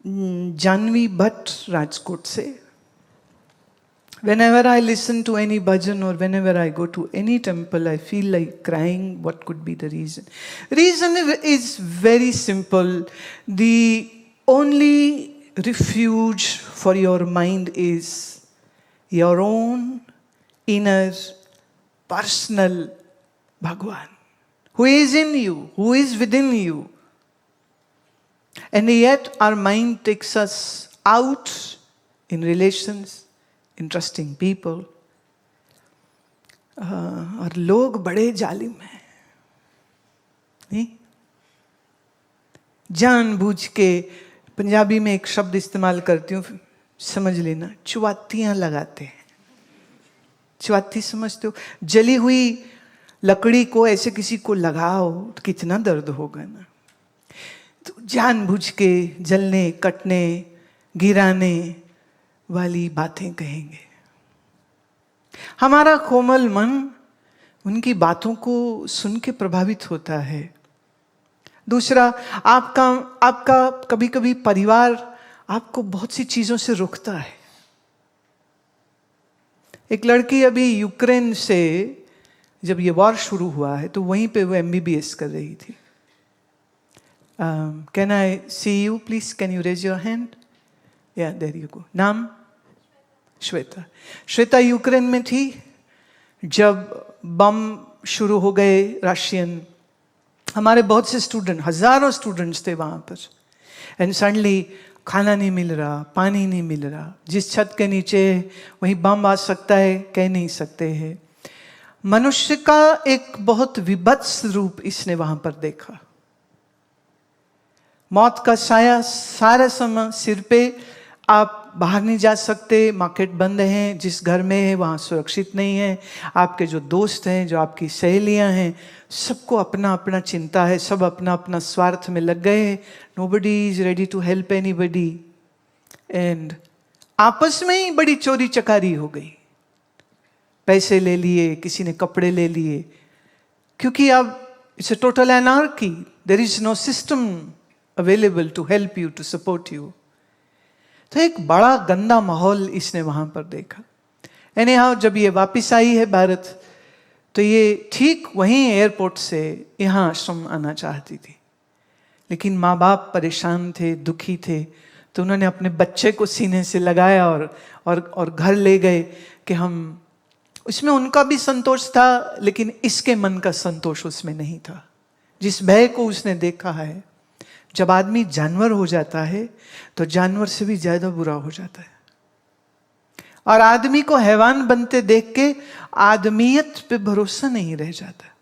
जानवी भट्ट राजकोट से. Whenever I listen to any bhajan or whenever I go to any temple, I feel like crying. What could be the reason? Reason is very simple. The only refuge for your mind is your own inner personal Bhagwan, who is in you, who is within you. And yet our mind takes us out in relations, interesting people. और लोग बड़े जालिम हैं, नहीं? जानबूझ के पंजाबी में एक शब्द इस्तेमाल करती हूँ, समझ लेना, चुवातियाँ लगाते हैं. चुवाती समझते हो? जली हुई लकड़ी को ऐसे किसी को लगाओ तो कितना दर्द होगा ना. तो जानबूझ के जलने, कटने, गिराने वाली बातें कहेंगे. हमारा कोमल मन उनकी बातों को सुन के प्रभावित होता है. दूसरा, आपका कभी कभी परिवार आपको बहुत सी चीजों से रोकता है. एक लड़की अभी यूक्रेन से, जब ये वॉर शुरू हुआ है तो वहीं पे वो MBBS कर रही थी. Can I see you please? Can you raise your hand? Yeah there you go. नाम? श्वेता. श्वेता यूक्रेन में थी जब बम शुरू हो गए रशियन. हमारे बहुत से स्टूडेंट, हजारों स्टूडेंट्स थे वहां पर. एंड सडनली खाना नहीं मिल रहा, पानी नहीं मिल रहा. जिस छत के नीचे वहीं बम आ सकता है, कह नहीं सकते हैं. मनुष्य का एक बहुत विभत्स रूप इसने वहां पर देखा. मौत का साया सारा समय सिर पे. आप बाहर नहीं जा सकते, मार्केट बंद हैं, जिस घर में है वहाँ सुरक्षित नहीं है. आपके जो दोस्त हैं, जो आपकी सहेलियां हैं, सबको अपना अपना चिंता है, सब अपना अपना स्वार्थ में लग गए हैं. Nobody is ready to help anybody. And आपस में ही बड़ी चोरी चकारी हो गई. पैसे ले लिए, किसी ने कपड़े ले लिए, क्योंकि अब it's a total anarchy. There is no system available to help you, to support you. तो एक बड़ा गंदा माहौल इसने वहां पर देखा. एनीहाउ जब ये वापस आई है भारत, तो ये ठीक वहीं एयरपोर्ट से यहाँ आश्रम आना चाहती थी. लेकिन माँ बाप परेशान थे, दुखी थे. तो उन्होंने अपने बच्चे को सीने से लगाया और घर ले गए कि हम. उसमें उनका भी संतोष था, लेकिन इसके मन का संतोष उसमें नहीं था. जिस भय को उसने देखा है, जब आदमी जानवर हो जाता है तो जानवर से भी ज्यादा बुरा हो जाता है. और आदमी को हैवान बनते देख के आदमियत पे भरोसा नहीं रह जाता.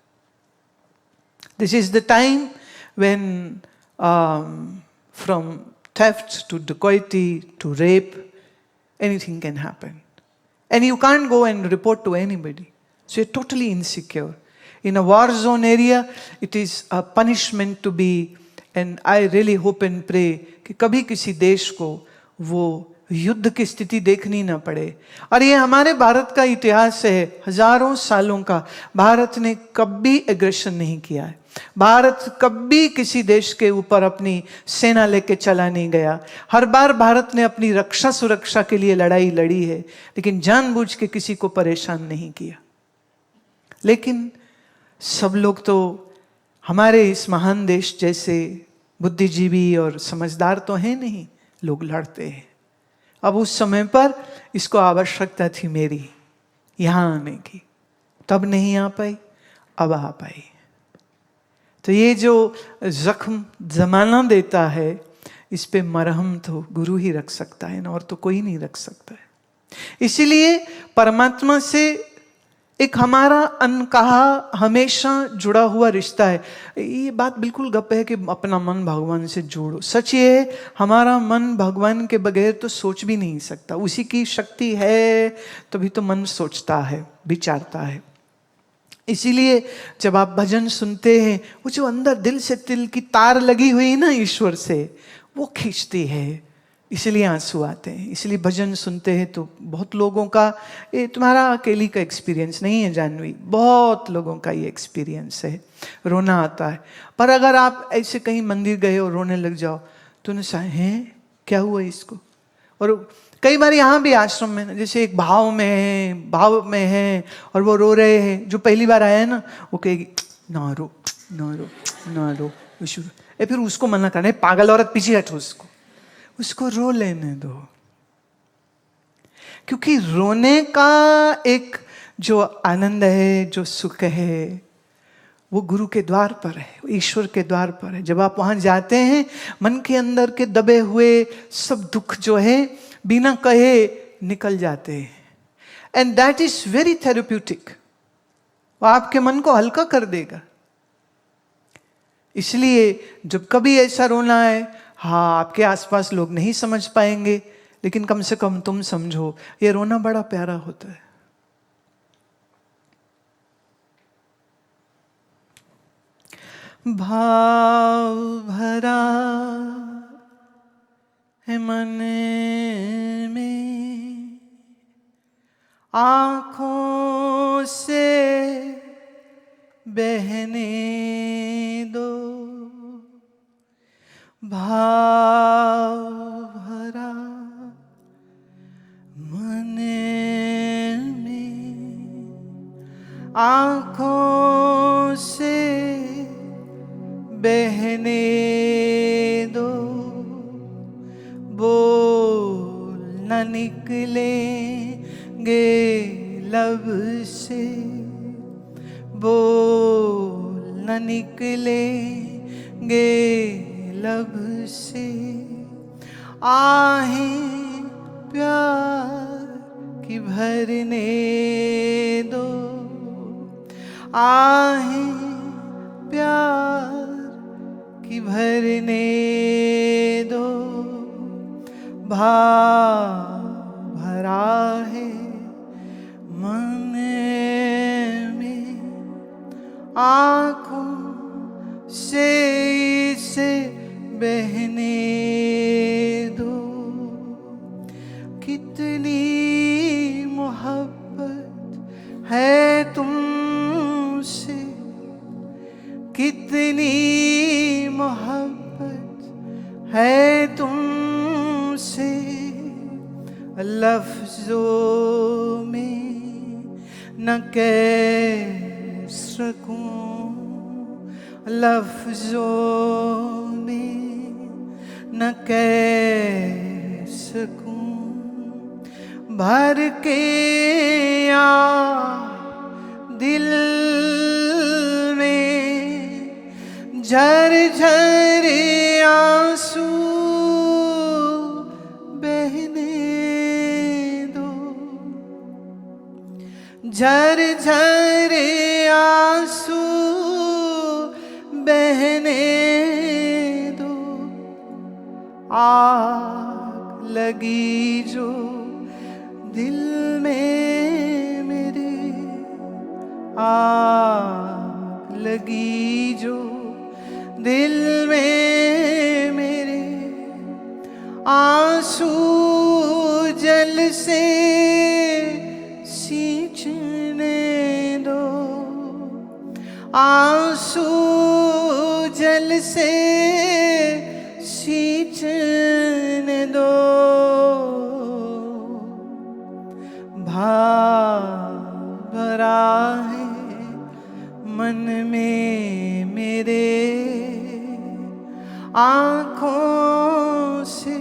This is the time when from theft to डकैती to rape anything can happen. And you can't go and report to anybody. So you're totally insecure. In a war zone area, it is a punishment to be, and I really hope and pray कि कभी किसी देश को वो युद्ध की स्थिति देखनी ना पड़े. और ये हमारे भारत का इतिहास है, हजारों सालों का. भारत ने कभी एग्रेशन नहीं किया है. भारत कभी किसी देश के ऊपर अपनी सेना लेके चला नहीं गया. हर बार भारत ने अपनी रक्षा सुरक्षा के लिए लड़ाई लड़ी है, लेकिन जानबूझ के किसी को परेशान नहीं किया. लेकिन सब लोग तो हमारे इस महान देश जैसे बुद्धिजीवी और समझदार तो हैं नहीं, लोग लड़ते हैं. अब उस समय पर इसको आवश्यकता थी मेरी यहाँ आने की, तब नहीं आ पाई, अब आ पाई. तो ये जो जख्म जमाना देता है, इस पे मरहम तो गुरु ही रख सकता है ना, और तो कोई नहीं रख सकता है. इसीलिए परमात्मा से एक हमारा अनकहा हमेशा जुड़ा हुआ रिश्ता है. ये बात बिल्कुल गप है कि अपना मन भगवान से जोड़ो. सच ये है, हमारा मन भगवान के बगैर तो सोच भी नहीं सकता. उसी की शक्ति है तभी तो मन सोचता है, विचारता है. इसीलिए जब आप भजन सुनते हैं, वो जो अंदर दिल से तिल की तार लगी हुई ना ईश्वर से, वो खींचती है. इसलिए आंसू आते हैं. इसलिए भजन सुनते हैं तो बहुत लोगों का, ये तुम्हारा अकेली का एक्सपीरियंस नहीं है जानवी, बहुत लोगों का ये एक्सपीरियंस है, रोना आता है. पर अगर आप ऐसे कहीं मंदिर गए और रोने लग जाओ तो हैं क्या हुआ इसको? और कई बार यहाँ भी आश्रम में जैसे एक भाव में है और वो रो रहे हैं, जो पहली बार आया है ना वो कहेगी ना रो ना रो ना रो, फिर उसको मना करना है, पागल औरत पीछे हटो, उसको रो लेने दो। क्योंकि रोने का एक जो आनंद है, जो सुख है, वो गुरु के द्वार पर है, ईश्वर के द्वार पर है। जब आप वहां जाते हैं, मन के अंदर के दबे हुए सब दुख जो है बिना कहे निकल जाते हैं, and that is very therapeutic. वो आपके मन को हल्का कर देगा। इसलिए जब कभी ऐसा रोना है, हाँ आपके आसपास लोग नहीं समझ पाएंगे, लेकिन कम से कम तुम समझो, ये रोना बड़ा प्यारा होता है। भाव भरा है मन में, आँखों से बहने दो, भाव भरा मन में, आँखों से बहने दो, बोल न निकलेंगे लब से, बोल न निकलेंगे लब से, आहें प्यार की भरने दो, आहें प्यार की भरने दो, भाव भरा है मन में, आँखों से इसे बहने दो। कितनी मोहब्बत है तुमसे, कितनी मोहब्बत है तुमसे, लफ्जों में न कह सकूं, लफ्जों में न कह सकूं, भर के आ दिल में झर झर आंसू बहने दो, झर झर आंसू बहने दो, आग लगी जो दिल में मेरे, आग लगी जो दिल में मेरे, आंसू जल से सींचने दो, आंसू जल से सींचने दो, भाव भरा है मन में मेरे, आँखों से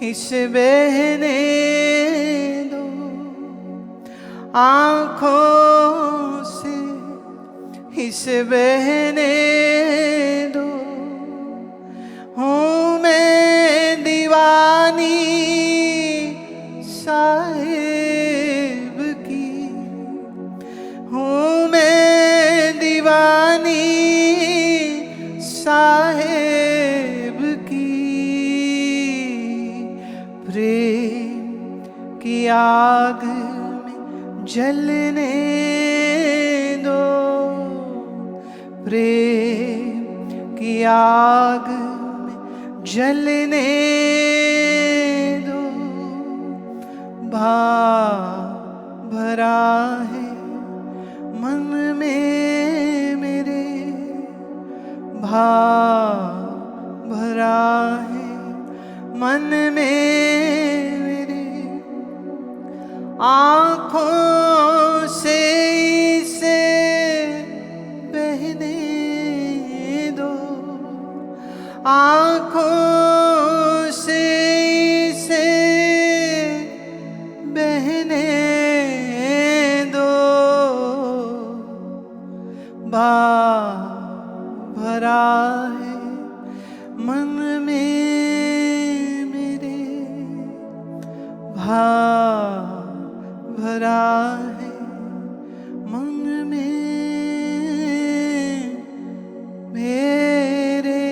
इसे बहने दो, आँखों से इसे बहने दो। हूँ मैं दीवानी साहिब की, हूँ मैं दीवानी साहिब की, प्रेम की आग में जलने दो, प्रेम की आग में जलने दो, भाव भरा है मन में मेरे, भाव भरा है मन भाव भरा है मन में मेरे, भाव भरा है मन में मेरे।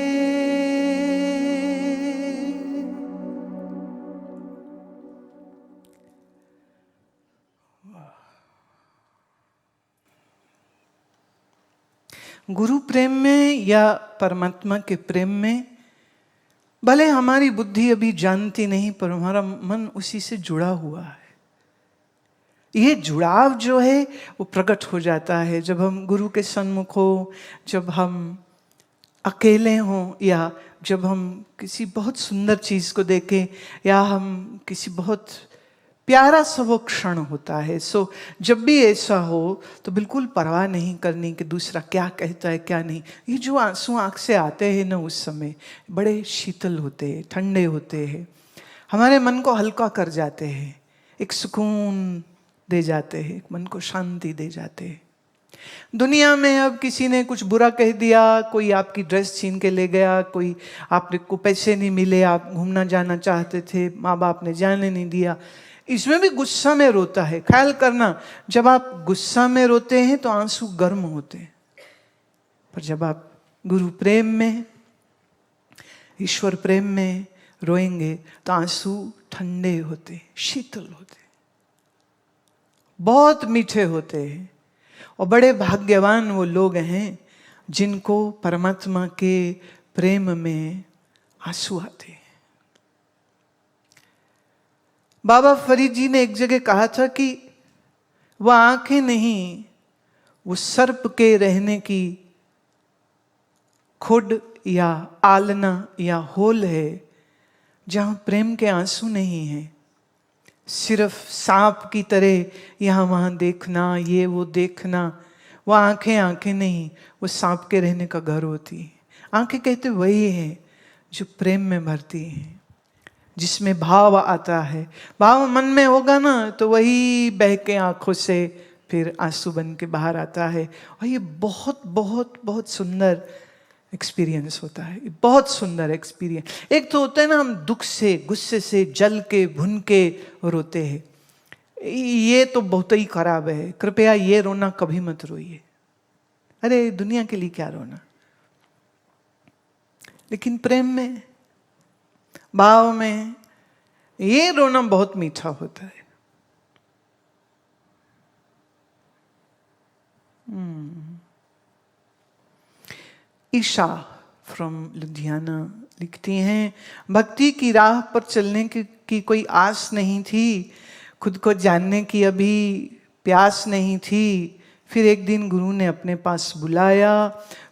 गुरु प्रेम में या परमात्मा के प्रेम में भले हमारी बुद्धि अभी जानती नहीं, पर हमारा मन उसी से जुड़ा हुआ है। ये जुड़ाव जो है वो प्रकट हो जाता है जब हम गुरु के सन्मुख हो, जब हम अकेले हों, या जब हम किसी बहुत सुंदर चीज़ को देखें, या हम किसी बहुत प्यारा सा वो क्षण होता है। सो जब भी ऐसा हो तो बिल्कुल परवाह नहीं करनी कि दूसरा क्या कहता है क्या नहीं। ये जो आंसू आँख से आते हैं ना, उस समय बड़े शीतल होते हैं, ठंडे होते हैं, हमारे मन को हल्का कर जाते हैं, एक सुकून दे जाते हैं, मन को शांति दे जाते हैं। दुनिया में अब किसी ने कुछ बुरा कह दिया, कोई आपकी ड्रेस छीन के ले गया, कोई आपको पैसे नहीं मिले, आप घूमना जाना चाहते थे, माँ बाप ने जाने नहीं दिया, इसमें भी गुस्सा में रोता है। ख्याल करना, जब आप गुस्सा में रोते हैं तो आंसू गर्म होते हैं, पर जब आप गुरु प्रेम में, ईश्वर प्रेम में रोएंगे तो आंसू ठंडे होते, शीतल होते, बहुत मीठे होते हैं। और बड़े भाग्यवान वो लोग हैं जिनको परमात्मा के प्रेम में आंसू आते हैं। बाबा फरीद जी ने एक जगह कहा था कि वह आंखें नहीं, वो सर्प के रहने की खुड या आलना या होल है, जहां प्रेम के आंसू नहीं है। सिर्फ सांप की तरह यहाँ वहाँ देखना, ये वो देखना, वो आंखें आंखें नहीं, वो सांप के रहने का घर होती है। आंखें कहते वही है जो प्रेम में भरती है, जिसमें भाव आता है। भाव मन में होगा ना तो वही बह के आंखों से फिर आंसू बन के बाहर आता है। और ये बहुत बहुत बहुत सुंदर एक्सपीरियंस होता है, बहुत सुंदर एक्सपीरियंस। एक तो होता है ना, हम दुख से, गुस्से से जल के भुन के रोते हैं, ये तो बहुत ही खराब है, कृपया ये रोना कभी मत रोइए। अरे दुनिया के लिए क्या रोना। लेकिन प्रेम में, भाव में, ये रोना बहुत मीठा होता है। ईशा फ्रॉम लुधियाना लिखती हैं, भक्ति की राह पर चलने की कोई आस नहीं थी, खुद को जानने की अभी प्यास नहीं थी। फिर एक दिन गुरु ने अपने पास बुलाया,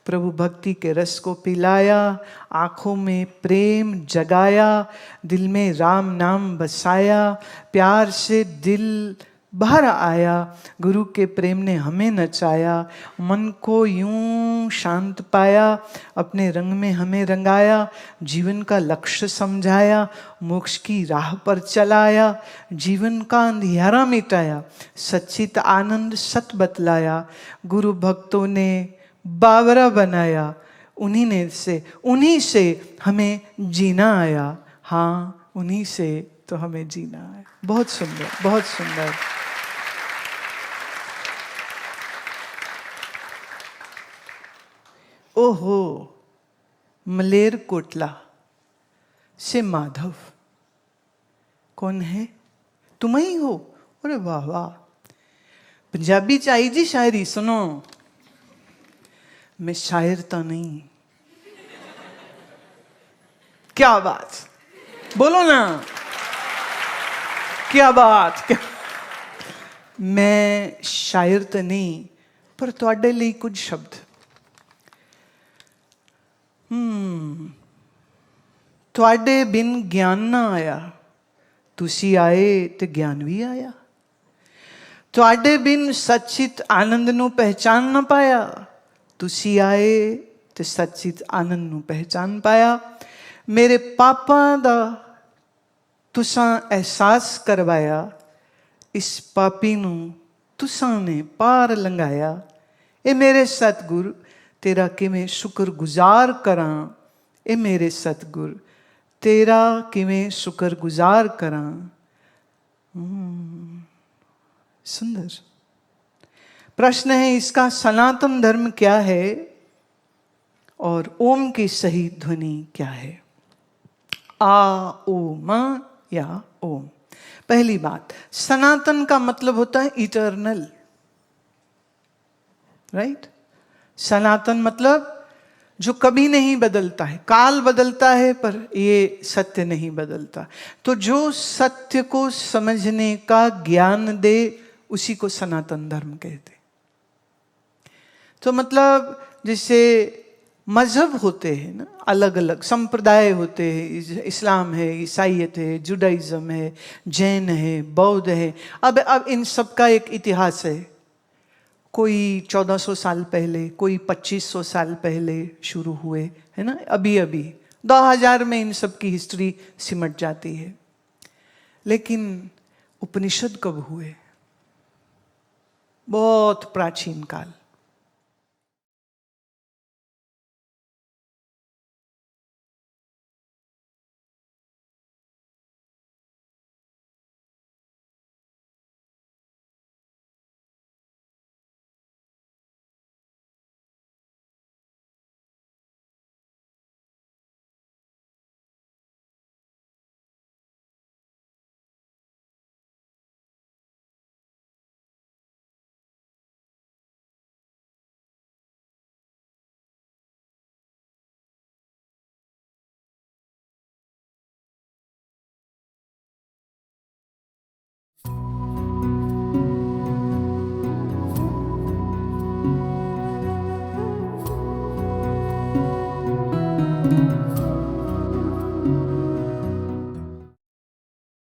प्रभु भक्ति के रस को पिलाया, आंखों में प्रेम जगाया, दिल में राम नाम बसाया, प्यार से दिल भर आया, गुरु के प्रेम ने हमें नचाया, मन को यूं शांत पाया, अपने रंग में हमें रंगाया, जीवन का लक्ष्य समझाया, मोक्ष की राह पर चलाया, जीवन का अंधियारा मिटाया, सच्चित आनंद सत बतलाया, गुरु भक्तों ने बावरा बनाया, उन्हीं से हमें जीना आया। हाँ, उन्हीं से तो हमें जीना है। बहुत सुंदर, बहुत सुंदर। ओहो, मलेर कोटला से माधव। कौन है? तुम ही हो? अरे वाह वाह, पंजाबी चाहिए जी शायरी। सुनो, मैं शायर तो नहीं। क्या बात, बोलो ना, क्या बात, क्या। मैं शायर तो नहीं, पर तुहाडे लिए कुछ शब्द। तुहाडे बिन ज्ञान ना आया, तुसी आए ते ज्ञान भी आया। तुहाडे बिन सच्चित आनंद नू पहचान ना पाया, तुसी आए ते सच्चित आनंद नू पहचान पाया। मेरे पापां दा तुसां एहसास करवाया, इस पापी नू तुसां ने पार लंघाया, ए मेरे सतगुरु तेरा किवें शुक्रगुजार करां, ए मेरे सतगुरु तेरा किवें शुक्रगुजार करां। सुंदर प्रश्न है, इसका सनातन धर्म क्या है और ओम की सही ध्वनि क्या है? आ ओ म या ओम। पहली बात, सनातन का मतलब होता है इटर्नल, राइट? सनातन मतलब जो कभी नहीं बदलता है। काल बदलता है पर ये सत्य नहीं बदलता। तो जो सत्य को समझने का ज्ञान दे उसी को सनातन धर्म कहते। तो मतलब जैसे मजहब होते हैं ना, अलग अलग संप्रदाय होते हैं, इस्लाम है, ईसाईयत है, जुडाइज्म है, जैन है, बौद्ध है। अब इन सब का एक इतिहास है। कोई 1400 साल पहले, कोई 2500 साल पहले शुरू हुए, है ना। अभी अभी 2000 में इन सब की हिस्ट्री सिमट जाती है। लेकिन उपनिषद कब हुए? बहुत प्राचीन काल।